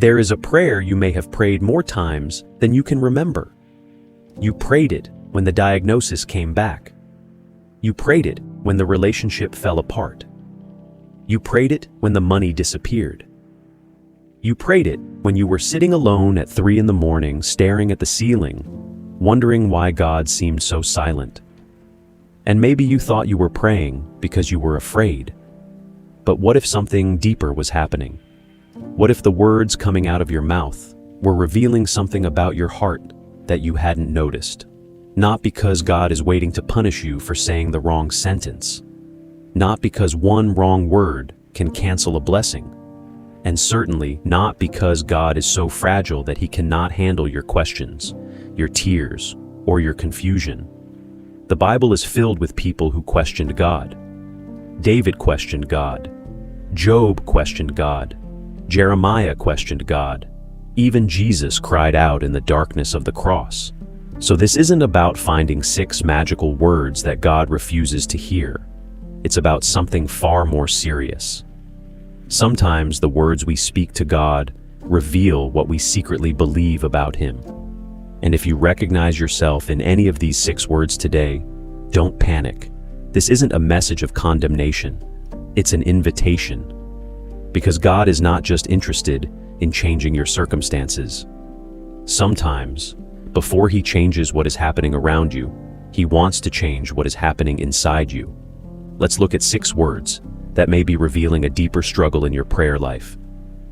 There is a prayer you may have prayed more times than you can remember. You prayed it when the diagnosis came back. You prayed it when the relationship fell apart. You prayed it when the money disappeared. You prayed it when you were sitting alone at 3 a.m. staring at the ceiling, wondering why God seemed so silent. And maybe you thought you were praying because you were afraid. But what if something deeper was happening? What if the words coming out of your mouth were revealing something about your heart that you hadn't noticed? Not because God is waiting to punish you for saying the wrong sentence. Not because one wrong word can cancel a blessing. And certainly not because God is so fragile that he cannot handle your questions, your tears, or your confusion. The Bible is filled with people who questioned God. David questioned God. Job questioned God. Jeremiah questioned God. Even Jesus cried out in the darkness of the cross. So this isn't about finding 6 magical words that God refuses to hear. It's about something far more serious. Sometimes the words we speak to God reveal what we secretly believe about him. And if you recognize yourself in any of these 6 words today, don't panic. This isn't a message of condemnation. It's an invitation. Because God is not just interested in changing your circumstances. Sometimes, before he changes what is happening around you, he wants to change what is happening inside you. Let's look at 6 words that may be revealing a deeper struggle in your prayer life.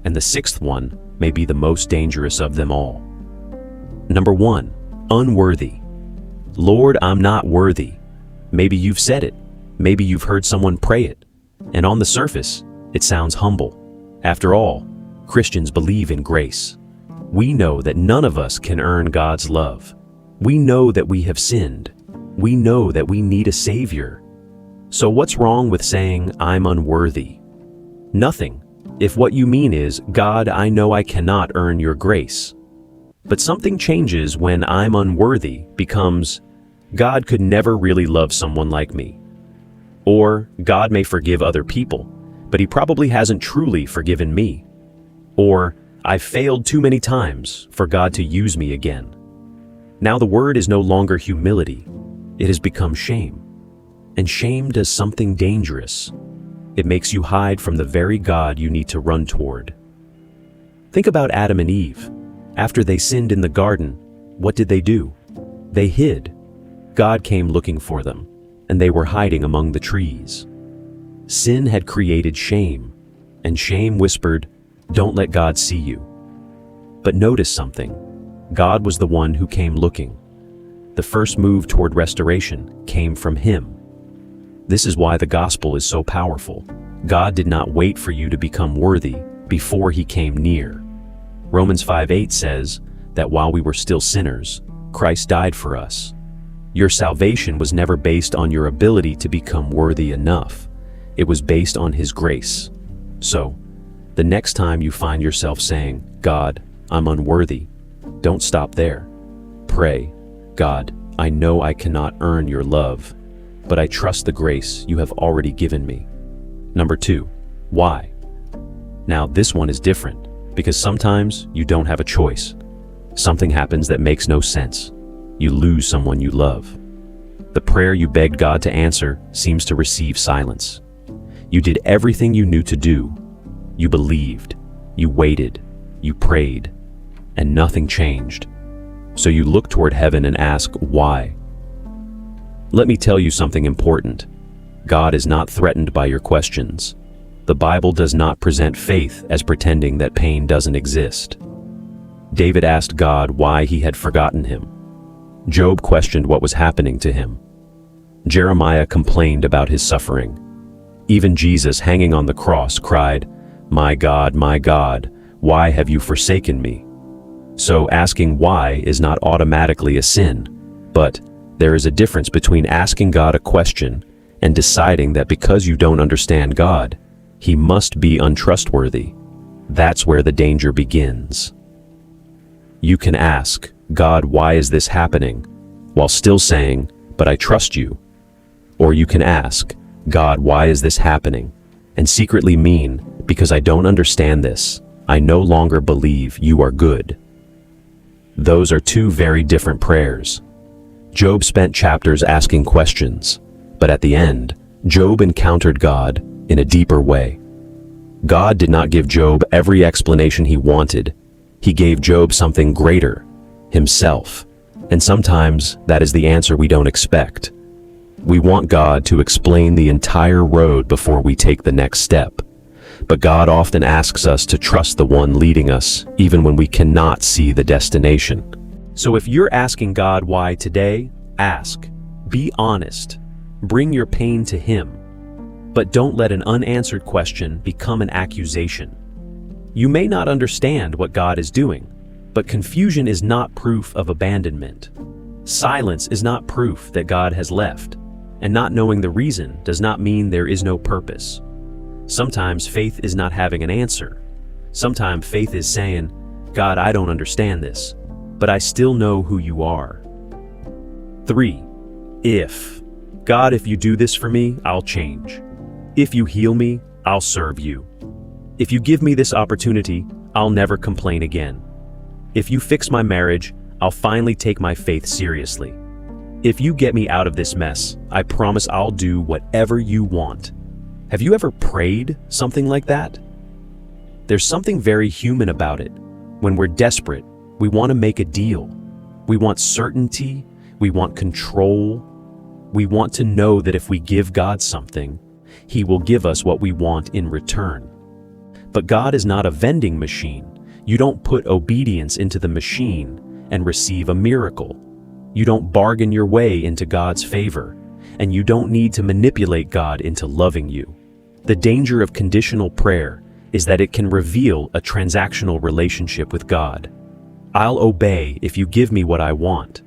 And the 6th one may be the most dangerous of them all. Number 1, unworthy. Lord, I'm not worthy. Maybe you've said it. Maybe you've heard someone pray it. And on the surface, it sounds humble. After all, Christians believe in grace. We know that none of us can earn God's love. We know that we have sinned. We know that we need a Savior. So what's wrong with saying, I'm unworthy? Nothing, if what you mean is, God, I know I cannot earn your grace. But something changes when I'm unworthy becomes, God could never really love someone like me. Or, God may forgive other people, but he probably hasn't truly forgiven me. Or, I've failed too many times for God to use me again. Now the word is no longer humility. It has become shame. And shame does something dangerous. It makes you hide from the very God you need to run toward. Think about Adam and Eve. After they sinned in the garden, what did they do? They hid. God came looking for them, and they were hiding among the trees. Sin had created shame, and shame whispered, don't let God see you. But notice something. God was the one who came looking. The first move toward restoration came from him. This is why the gospel is so powerful. God did not wait for you to become worthy before he came near. Romans 5:8 says that while we were still sinners, Christ died for us. Your salvation was never based on your ability to become worthy enough. It was based on his grace. So, the next time you find yourself saying, God, I'm unworthy, don't stop there. Pray, God, I know I cannot earn your love, but I trust the grace you have already given me. Number 2, why? Now this one is different, because sometimes you don't have a choice. Something happens that makes no sense. You lose someone you love. The prayer you begged God to answer seems to receive silence. You did everything you knew to do. You believed, you waited, you prayed, and nothing changed. So you look toward heaven and ask, why? Let me tell you something important. God is not threatened by your questions. The Bible does not present faith as pretending that pain doesn't exist. David asked God why he had forgotten him. Job questioned what was happening to him. Jeremiah complained about his suffering. Even Jesus, hanging on the cross, cried, my God, why have you forsaken me? So asking why is not automatically a sin, but there is a difference between asking God a question and deciding that because you don't understand God, he must be untrustworthy. That's where the danger begins. You can ask, God, why is this happening? While still saying, but I trust you. Or you can ask, God, why is this happening? And secretly mean, because I don't understand this, I no longer believe you are good." Those are two very different prayers. Job spent chapters asking questions, but at the end, Job encountered God in a deeper way. God did not give Job every explanation he wanted. He gave Job something greater, himself. And sometimes that is the answer we don't expect. We want God to explain the entire road before we take the next step. But God often asks us to trust the one leading us, even when we cannot see the destination. So if you're asking God why today, ask. Be honest. Bring your pain to Him. But don't let an unanswered question become an accusation. You may not understand what God is doing, but confusion is not proof of abandonment. Silence is not proof that God has left, and not knowing the reason does not mean there is no purpose. Sometimes faith is not having an answer. Sometimes faith is saying, "God, I don't understand this, but I still know who you are." 3. If. God, if you do this for me, I'll change. If you heal me, I'll serve you. If you give me this opportunity, I'll never complain again. If you fix my marriage, I'll finally take my faith seriously. If you get me out of this mess, I promise I'll do whatever you want. Have you ever prayed something like that? There's something very human about it. When we're desperate, we want to make a deal. We want certainty. We want control. We want to know that if we give God something, He will give us what we want in return. But God is not a vending machine. You don't put obedience into the machine and receive a miracle. You don't bargain your way into God's favor, and you don't need to manipulate God into loving you. The danger of conditional prayer is that it can reveal a transactional relationship with God. I'll obey if you give me what I want.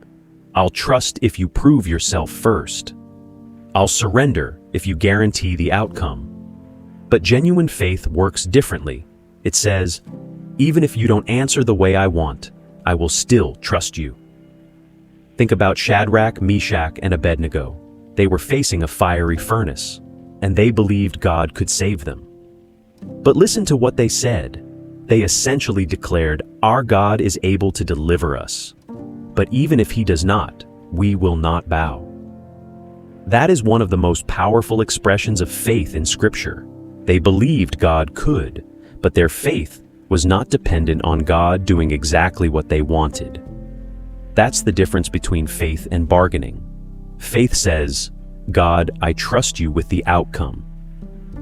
I'll trust if you prove yourself first. I'll surrender if you guarantee the outcome. But genuine faith works differently. It says, "Even if you don't answer the way I want, I will still trust you." Think about Shadrach, Meshach, and Abednego. They were facing a fiery furnace, and they believed God could save them. But listen to what they said. They essentially declared, "Our God is able to deliver us. But even if He does not, we will not bow." That is one of the most powerful expressions of faith in Scripture. They believed God could, but their faith was not dependent on God doing exactly what they wanted. That's the difference between faith and bargaining. Faith says, "God, I trust you with the outcome."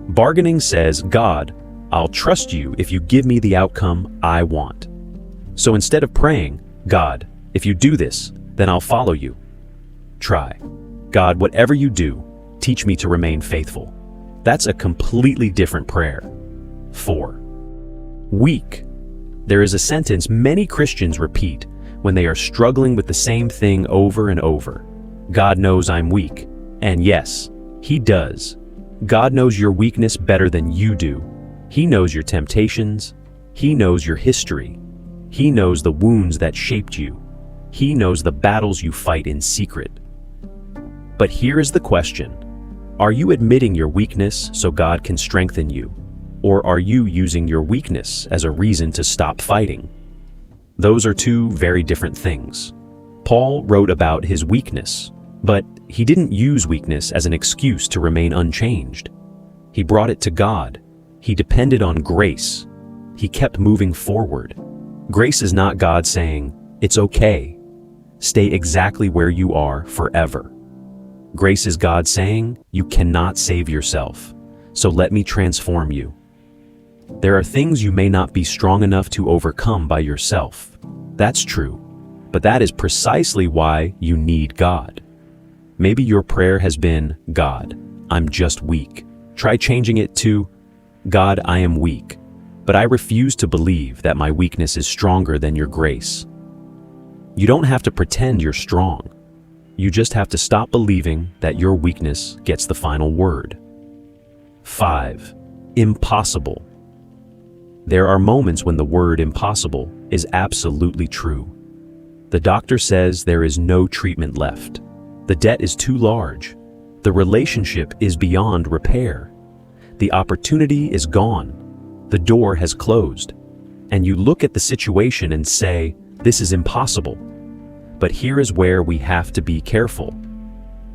Bargaining says, "God, I'll trust you if you give me the outcome I want." So instead of praying, "God, if you do this, then I'll follow you," try, "God, whatever you do, teach me to remain faithful." That's a completely different prayer. 4. Weak. There is a sentence many Christians repeat when they are struggling with the same thing over and over. God knows I'm weak. And yes, He does. God knows your weakness better than you do. He knows your temptations. He knows your history. He knows the wounds that shaped you. He knows the battles you fight in secret. But here is the question. Are you admitting your weakness so God can strengthen you? Or are you using your weakness as a reason to stop fighting? Those are two very different things. Paul wrote about his weakness, but he didn't use weakness as an excuse to remain unchanged. He brought it to God. He depended on grace. He kept moving forward. Grace is not God saying, "It's okay. Stay exactly where you are forever." Grace is God saying, "You cannot save yourself, so let me transform you." There are things you may not be strong enough to overcome by yourself. That's true, but that is precisely why you need God. Maybe your prayer has been, "God, I'm just weak." Try changing it to, "God, I am weak, but I refuse to believe that my weakness is stronger than your grace." You don't have to pretend you're strong. You just have to stop believing that your weakness gets the final word. 5. Impossible. There are moments when the word impossible is absolutely true. The doctor says there is no treatment left. The debt is too large. The relationship is beyond repair. The opportunity is gone. The door has closed. and you look at the situation and say, "This is impossible." But here is where we have to be careful.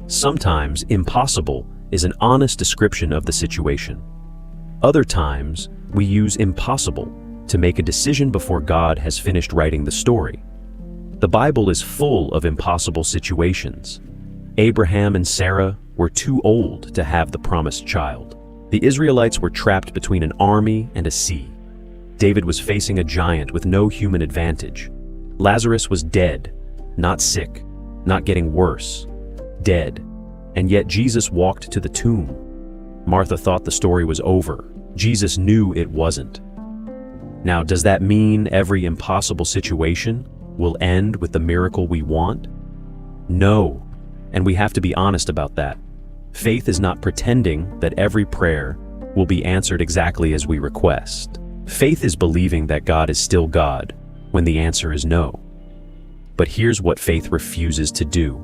Sometimes impossible is an honest description of the situation. Other times, we use impossible to make a decision before God has finished writing the story. The Bible is full of impossible situations. Abraham and Sarah were too old to have the promised child. The Israelites were trapped between an army and a sea. David was facing a giant with no human advantage. Lazarus was dead, not sick, not getting worse, dead. And yet Jesus walked to the tomb. Martha thought the story was over. Jesus knew it wasn't. Now, does that mean every impossible situation will end with the miracle we want? No, and we have to be honest about that. Faith is not pretending that every prayer will be answered exactly as we request. Faith is believing that God is still God when the answer is no. But here's what faith refuses to do.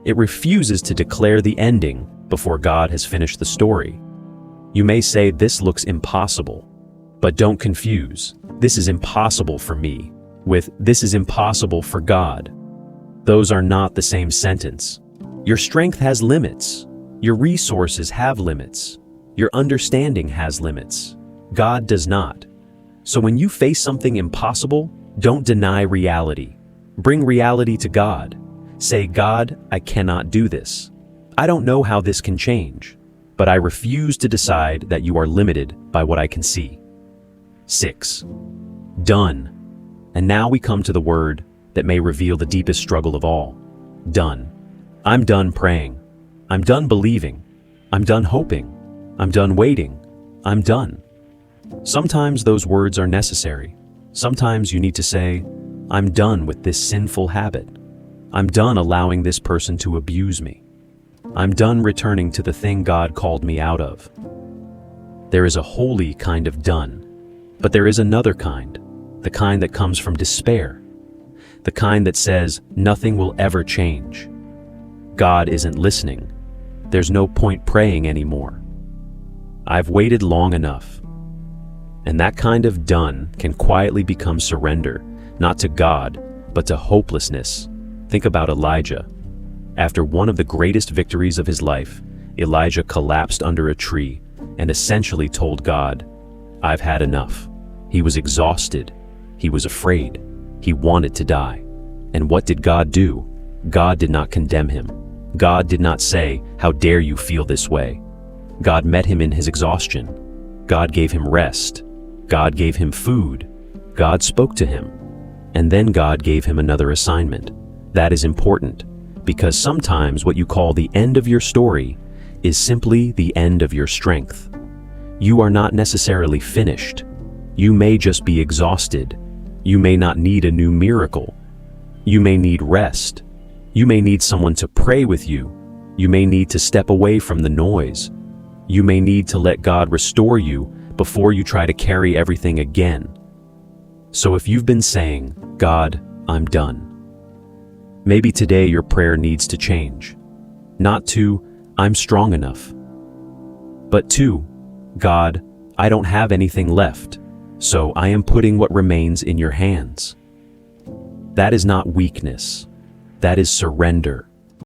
It refuses to declare the ending before God has finished the story. You may say, "This looks impossible," but don't confuse "this is impossible for me" with "this is impossible for God." Those are not the same sentence. Your strength has limits. Your resources have limits. Your understanding has limits. God does not. So when you face something impossible, don't deny reality. Bring reality to God. Say, "God, I cannot do this. I don't know how this can change, but I refuse to decide that you are limited by what I can see." 6. Done. And now we come to the word that may reveal the deepest struggle of all. Done. I'm done praying. I'm done believing. I'm done hoping. I'm done waiting. I'm done. Sometimes those words are necessary. Sometimes you need to say, "I'm done with this sinful habit. I'm done allowing this person to abuse me. I'm done returning to the thing God called me out of." There is a holy kind of done, but there is another kind, the kind that comes from despair, the kind that says nothing will ever change. God isn't listening. There's no point praying anymore. I've waited long enough. And that kind of done can quietly become surrender, not to God, but to hopelessness. Think about Elijah. After one of the greatest victories of his life, Elijah collapsed under a tree and essentially told God, "I've had enough." He was exhausted. He was afraid. He wanted to die. And what did God do? God did not condemn him. God did not say, "How dare you feel this way?" God met him in his exhaustion. God gave him rest. God gave him food. God spoke to him. And then God gave him another assignment. That is important, because sometimes what you call the end of your story is simply the end of your strength. You are not necessarily finished. You may just be exhausted. You may not need a new miracle. You may need rest. You may need someone to pray with you. You may need to step away from the noise. You may need to let God restore you before you try to carry everything again. So if you've been saying, "God, I'm done," maybe today your prayer needs to change. Not to, "I'm strong enough," but to, "God, I don't have anything left, so I am putting what remains in your hands." That is not weakness. That is surrender.